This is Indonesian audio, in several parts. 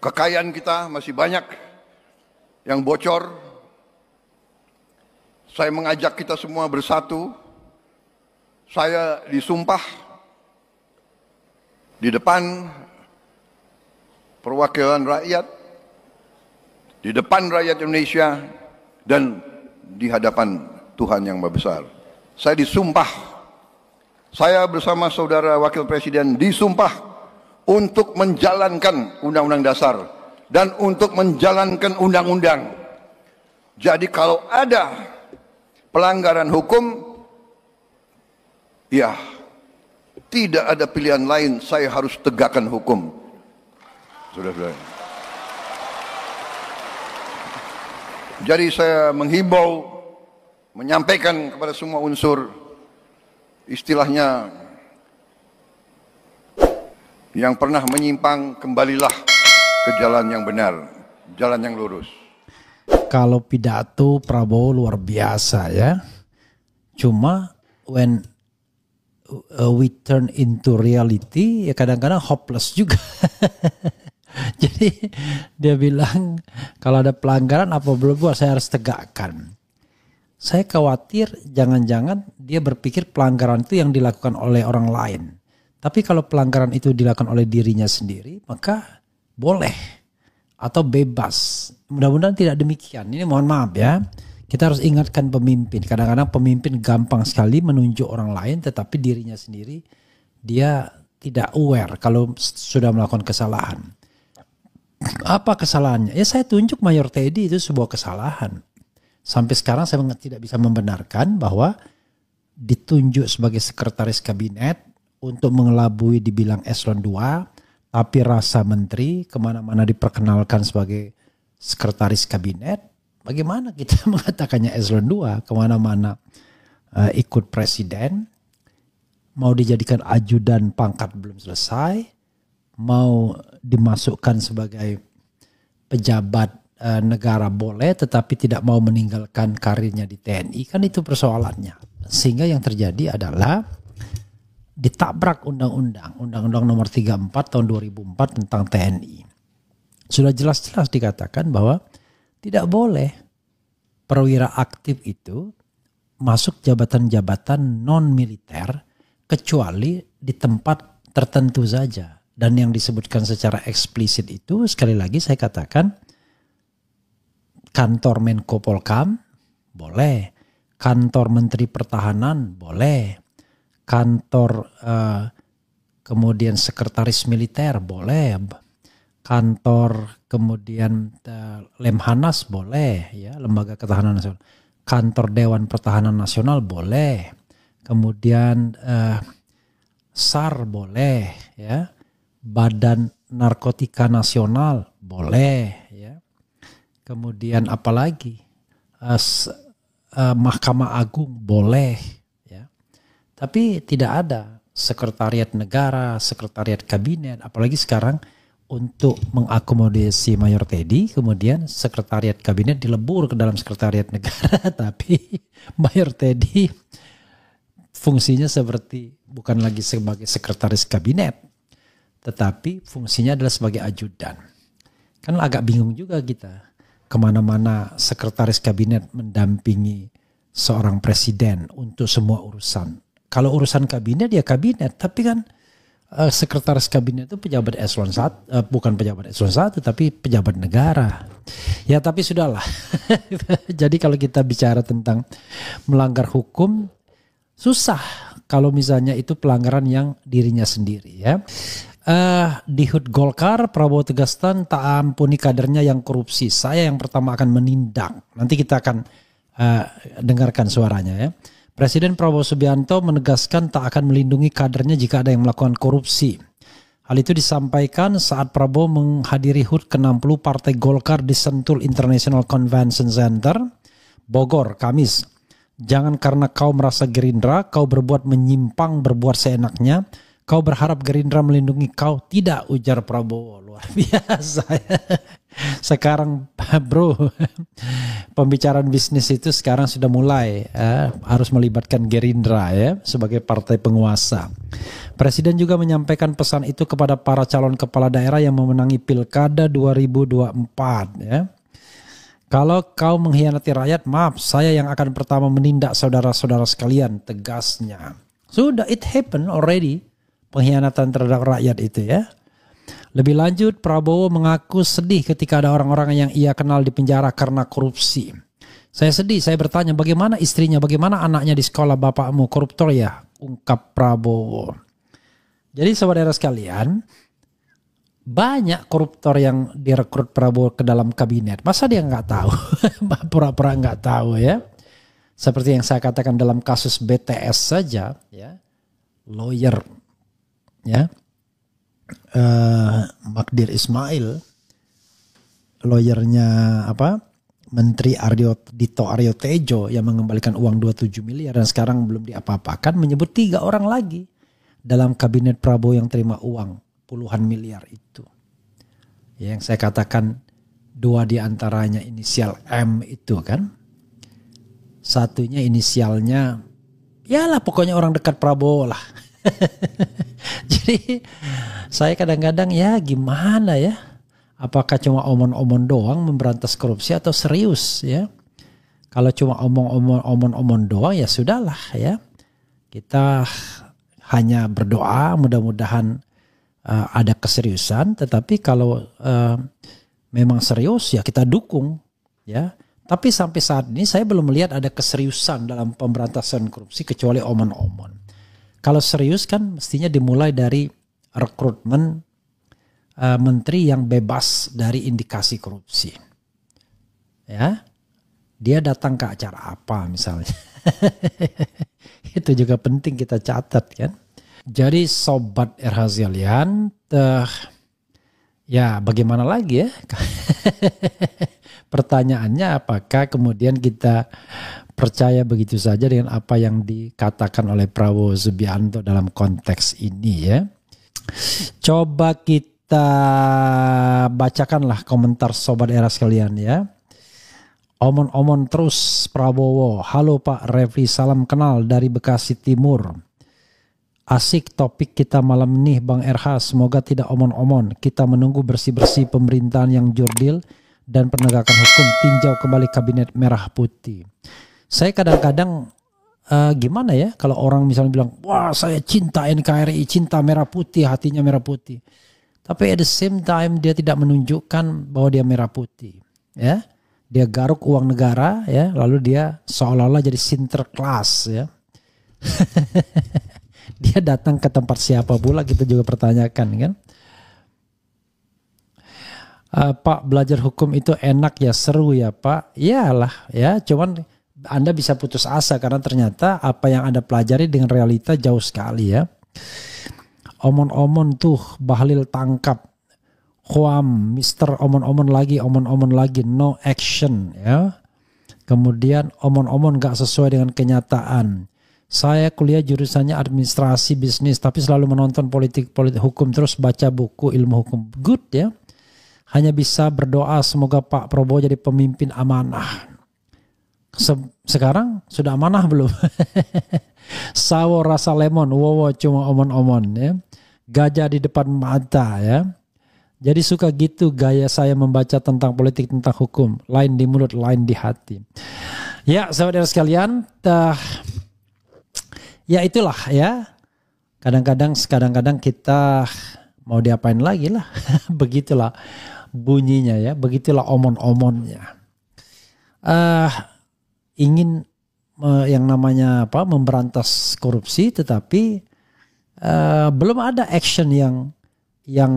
kekayaan kita masih banyak yang bocor. Saya mengajak kita semua bersatu. Saya disumpah di depan perwakilan rakyat, di depan rakyat Indonesia, dan di hadapan Tuhan yang Maha Besar. Saya disumpah, saya bersama saudara Wakil Presiden disumpah untuk menjalankan Undang-Undang Dasar dan untuk menjalankan undang-undang. Jadi kalau ada pelanggaran hukum, ya tidak ada pilihan lain, saya harus tegakkan hukum. Saudara-saudara. Jadi saya menghimbau, menyampaikan kepada semua unsur, istilahnya yang pernah menyimpang, kembalilah ke jalan yang benar, jalan yang lurus. Kalau pidato Prabowo luar biasa ya. Cuma when we turn into reality, ya kadang-kadang hopeless juga. Jadi dia bilang kalau ada pelanggaran apa boleh buat, saya harus tegakkan. Saya khawatir jangan-jangan dia berpikir pelanggaran itu yang dilakukan oleh orang lain. Tapi kalau pelanggaran itu dilakukan oleh dirinya sendiri, maka boleh atau bebas. Mudah-mudahan tidak demikian. Ini mohon maaf ya. Kita harus ingatkan pemimpin. Kadang-kadang pemimpin gampang sekali menunjuk orang lain, tetapi dirinya sendiri dia tidak aware kalau sudah melakukan kesalahan. Apa kesalahannya? Ya saya tunjuk Mayor Teddy itu sebuah kesalahan. Sampai sekarang saya tidak bisa membenarkan bahwa ditunjuk sebagai sekretaris kabinet untuk mengelabui dibilang eselon 2, tapi rasa menteri kemana-mana diperkenalkan sebagai sekretaris kabinet. Bagaimana kita mengatakannya eselon 2, kemana-mana ikut presiden, mau dijadikan ajudan pangkat belum selesai, mau dimasukkan sebagai pejabat negara boleh, tetapi tidak mau meninggalkan karirnya di TNI, kan itu persoalannya. Sehingga yang terjadi adalah ditabrak undang-undang nomor 34 tahun 2004 tentang TNI. Sudah jelas-jelas dikatakan bahwa tidak boleh perwira aktif itu masuk jabatan-jabatan non-militer kecuali di tempat tertentu saja. Dan yang disebutkan secara eksplisit itu, sekali lagi saya katakan, kantor Menko Polkam boleh, kantor Menteri Pertahanan boleh, kantor kemudian sekretaris militer boleh, kantor kemudian Lemhanas boleh, ya, Lembaga Ketahanan Nasional, kantor Dewan Pertahanan Nasional boleh, kemudian SAR boleh, ya, Badan Narkotika Nasional boleh, ya, kemudian apalagi Mahkamah Agung boleh, ya, tapi tidak ada sekretariat negara, sekretariat kabinet, apalagi sekarang untuk mengakomodasi Mayor Teddy, kemudian sekretariat kabinet dilebur ke dalam sekretariat negara, tapi Mayor Teddy fungsinya seperti bukan lagi sebagai sekretaris kabinet, tetapi fungsinya adalah sebagai ajudan. Kan agak bingung juga kita, kemana-mana sekretaris kabinet mendampingi seorang presiden untuk semua urusan. Kalau urusan kabinet ya kabinet, tapi kan sekretaris kabinet itu pejabat eselon 1, bukan pejabat eselon 1 tapi pejabat negara. Ya tapi sudahlah. Jadi kalau kita bicara tentang melanggar hukum, susah kalau misalnya itu pelanggaran yang dirinya sendiri, ya. Di HUT Golkar, Prabowo tegaskan tak ampuni kadernya yang korupsi. Saya yang pertama akan menindak. Nanti kita akan dengarkan suaranya, ya. Presiden Prabowo Subianto menegaskan tak akan melindungi kadernya jika ada yang melakukan korupsi. Hal itu disampaikan saat Prabowo menghadiri HUT ke-60 Partai Golkar di Sentul International Convention Center, Bogor, Kamis. Jangan karena kau merasa Gerindra, kau berbuat menyimpang, berbuat seenaknya. Kau berharap Gerindra melindungi kau? Tidak, ujar Prabowo. Luar biasa ya. Sekarang bro, pembicaraan bisnis itu sekarang sudah mulai harus melibatkan Gerindra ya sebagai partai penguasa. Presiden juga menyampaikan pesan itu kepada para calon kepala daerah yang memenangi Pilkada 2024 ya. Kalau kau mengkhianati rakyat, maaf, saya yang akan pertama menindak saudara-saudara sekalian, tegasnya. Sudah, it happened already. Pengkhianatan terhadap rakyat itu ya. Lebih lanjut, Prabowo mengaku sedih ketika ada orang-orang yang ia kenal di penjara karena korupsi. Saya sedih, saya bertanya bagaimana istrinya, bagaimana anaknya di sekolah bapakmu, koruptor ya, ungkap Prabowo. Jadi saudara sekalian, banyak koruptor yang direkrut Prabowo ke dalam kabinet. Masa dia nggak tahu? Pura-pura nggak tahu ya. Seperti yang saya katakan dalam kasus BTS saja ya. Lawyer ya, Magdir Ismail, lawyernya Menteri Dito Aryo Tejo yang mengembalikan uang 27 miliar dan sekarang belum diapa-apakan, menyebut 3 orang lagi dalam kabinet Prabowo yang terima uang puluhan miliar itu. Yang saya katakan 2 diantaranya inisial M itu kan, satunya inisialnya, yalah pokoknya orang dekat Prabowo lah. Jadi saya kadang-kadang ya gimana ya, apakah cuma omon-omon doang memberantas korupsi atau serius ya? Kalau cuma omon-omon doang ya sudahlah ya, kita hanya berdoa mudah-mudahan ada keseriusan. Tetapi kalau memang serius ya kita dukung ya. Tapi sampai saat ini saya belum melihat ada keseriusan dalam pemberantasan korupsi kecuali omon-omon. Kalau serius kan mestinya dimulai dari rekrutmen menteri yang bebas dari indikasi korupsi. Ya, dia datang ke acara apa misalnya. Itu juga penting kita catat kan. Jadi sobat Erhazialian, ya bagaimana lagi ya? Pertanyaannya apakah kemudian kita percaya begitu saja dengan apa yang dikatakan oleh Prabowo Subianto dalam konteks ini ya. Coba kita bacakanlah komentar sobat era sekalian ya. Omon-omon terus Prabowo. Halo Pak Refli, salam kenal dari Bekasi Timur. Asik topik kita malam ini Bang RH, semoga tidak omon-omon. Kita menunggu bersih-bersih pemerintahan yang jurdil dan penegakan hukum, tinjau kembali kabinet merah putih. Saya kadang-kadang gimana ya kalau orang misalnya bilang, wah saya cinta NKRI, cinta merah putih, hatinya merah putih. Tapi at the same time dia tidak menunjukkan bahwa dia merah putih. Ya, dia garuk uang negara, ya, lalu dia seolah-olah jadi Sinterklas, ya. Dia datang ke tempat siapa pula kita juga pertanyakan kan. Pak, belajar hukum itu enak ya, seru ya Pak. Iyalah ya, cuman Anda bisa putus asa karena ternyata apa yang Anda pelajari dengan realita jauh sekali ya. Omon-omon tuh, Bahlil tangkap. Huam, Mister omon-omon lagi, no action ya. Kemudian omon-omon gak sesuai dengan kenyataan. Saya kuliah jurusannya administrasi bisnis tapi selalu menonton politik hukum terus baca buku ilmu hukum. Good ya. Hanya bisa berdoa semoga Pak Prabowo jadi pemimpin amanah. Sekarang sudah amanah belum? Sawo rasa lemon, wowo cuma omon-omon ya. Gajah di depan mata ya. Jadi suka gitu gaya saya membaca tentang politik, tentang hukum. Lain di mulut, lain di hati. Ya saudara sekalian, ya itulah ya. Kadang-kadang kita mau diapain lagi lah. Begitulah bunyinya ya. Begitulah omon-omonnya. Ingin yang namanya apa memberantas korupsi, tetapi belum ada action yang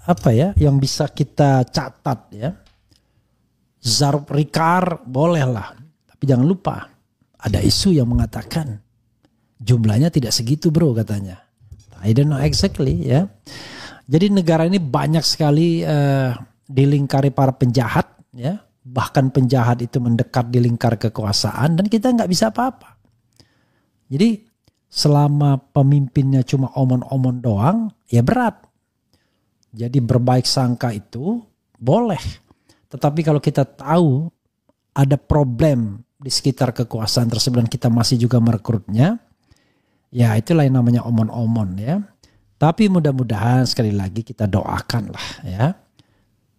apa ya yang bisa kita catat ya. Zarub Rikar bolehlah, tapi jangan lupa ada isu yang mengatakan jumlahnya tidak segitu bro katanya. I don't know exactly ya. Jadi negara ini banyak sekali dilingkari para penjahat ya. Bahkan penjahat itu mendekat di lingkar kekuasaan dan kita nggak bisa apa-apa. Jadi selama pemimpinnya cuma omon-omon doang, ya berat. Jadi berbaik sangka itu boleh. Tetapi kalau kita tahu ada problem di sekitar kekuasaan tersebut dan kita masih juga merekrutnya, ya itulah yang namanya omon-omon ya. Tapi mudah-mudahan sekali lagi kita doakan lah ya,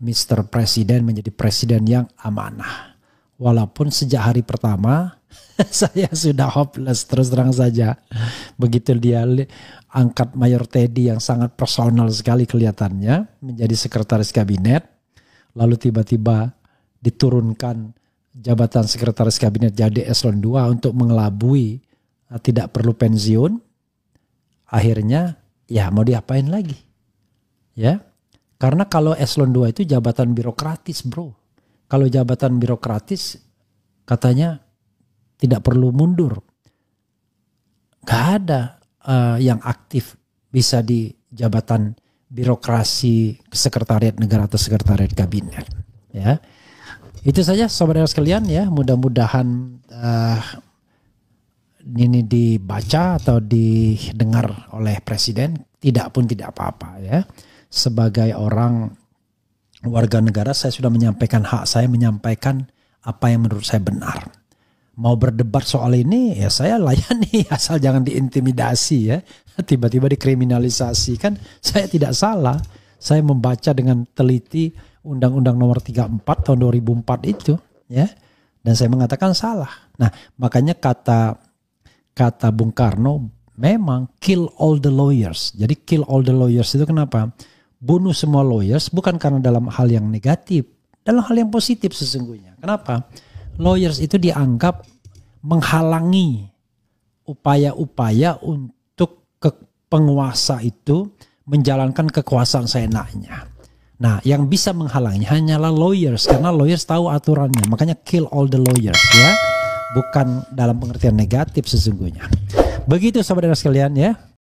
Mr. Presiden menjadi presiden yang amanah. Walaupun sejak hari pertama saya sudah hopeless, terus terang saja. Begitu dia angkat Mayor Teddy yang sangat personal sekali kelihatannya menjadi sekretaris kabinet, lalu tiba-tiba diturunkan jabatan sekretaris kabinet jadi eselon 2 untuk mengelabui tidak perlu pensiun. Akhirnya ya mau diapain lagi? Ya. Karena kalau eselon 2 itu jabatan birokratis, bro. Kalau jabatan birokratis katanya tidak perlu mundur. Gak ada yang aktif bisa di jabatan birokrasi sekretariat negara atau sekretariat kabinet. Ya, itu saja saudara sekalian ya. Mudah-mudahan ini dibaca atau didengar oleh presiden. Tidak pun tidak apa-apa ya. Sebagai orang warga negara, saya sudah menyampaikan hak saya, menyampaikan apa yang menurut saya benar. Mau berdebat soal ini ya saya layani, asal jangan diintimidasi ya. Tiba-tiba dikriminalisasi, kan saya tidak salah. Saya membaca dengan teliti Undang-Undang Nomor 34 tahun 2004 itu ya. Dan saya mengatakan salah. Nah, makanya kata Bung Karno memang kill all the lawyers. Jadi kill all the lawyers itu kenapa? Bunuh semua lawyers bukan karena dalam hal yang negatif, dalam hal yang positif sesungguhnya. Kenapa? Lawyers itu dianggap menghalangi upaya-upaya untuk penguasa itu menjalankan kekuasaan seenaknya. Nah, yang bisa menghalangi hanyalah lawyers, karena lawyers tahu aturannya. Makanya kill all the lawyers ya. Bukan dalam pengertian negatif sesungguhnya. Begitu saudara sekalian ya.